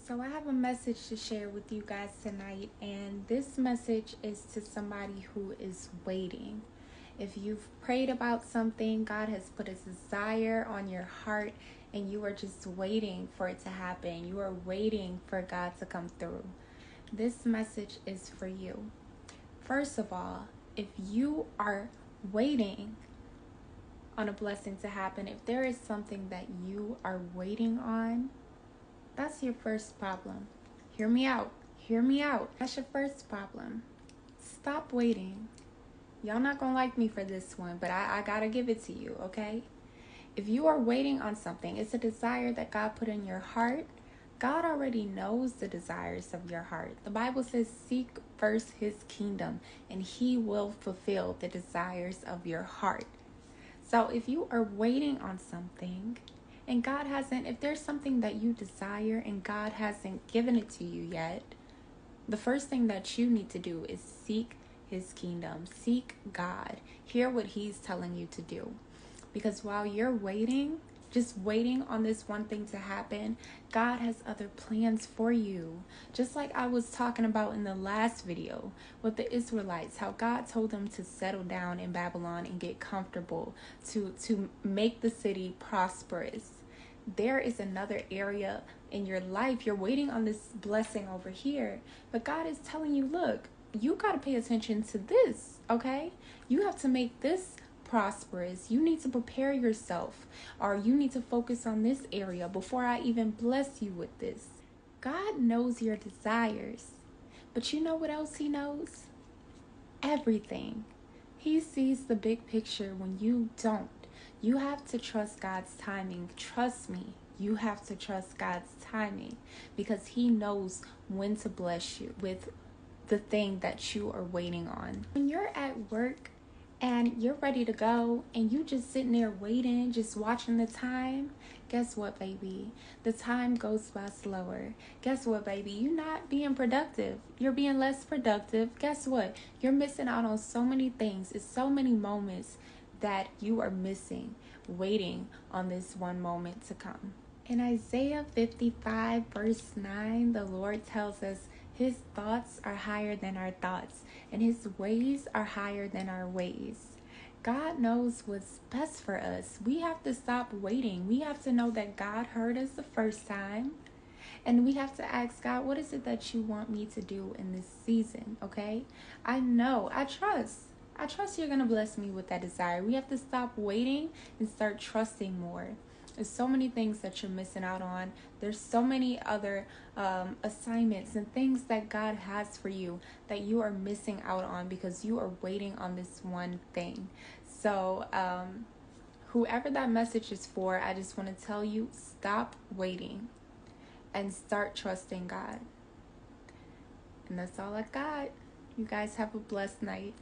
So, I have a message to share with you guys tonight, and this message is to somebody who is waiting. If you've prayed about something, God has put a desire on your heart, and you are just waiting for it to happen. You are waiting for God to come through. This message is for you. First of all, if you are waiting on a blessing to happen, if there is something that you are waiting on, that's your first problem. Hear me out. Hear me out. That's your first problem. Stop waiting. Y'all not gonna like me for this one, but I gotta give it to you, okay? If you are waiting on something, it's a desire that God put in your heart. God already knows the desires of your heart. The Bible says, seek first his kingdom, and he will fulfill the desires of your heart. So if you are waiting on something, and God hasn't, if there's something that you desire and God hasn't given it to you yet, the first thing that you need to do is seek his kingdom. Seek God. Hear what he's telling you to do. Because while you're waiting, just waiting on this one thing to happen, God has other plans for you. Just like I was talking about in the last video with the Israelites, how God told them to settle down in Babylon and get comfortable, to make the city prosperous. There is another area in your life. You're waiting on this blessing over here, but God is telling you, look, you got to pay attention to this, okay? You have to make this prosperous. You need to prepare yourself, or you need to focus on this area before I even bless you with this. God knows your desires, but you know what else he knows? Everything. He sees the big picture when you don't. You have to trust God's timing. Trust me. You have to trust God's timing, because he knows when to bless you with the thing that you are waiting on. When you're at work and you're ready to go and you just sitting there waiting, just watching the time, guess what, baby? The time goes by slower. Guess what, baby? You're not being productive. You're being less productive. Guess what? You're missing out on so many things. It's so many moments that you are missing, waiting on this one moment to come. In Isaiah 55 verse 9, the Lord tells us his thoughts are higher than our thoughts, and his ways are higher than our ways. God knows what's best for us. We have to stop waiting. We have to know that God heard us the first time. And we have to ask God, what is it that you want me to do in this season, okay? I know, I trust you're going to bless me with that desire. We have to stop waiting and start trusting more. There's so many things that you're missing out on. There's so many other assignments and things that God has for you that you are missing out on because you are waiting on this one thing. So whoever that message is for, I just want to tell you, stop waiting and start trusting God. And that's all I got. You guys have a blessed night.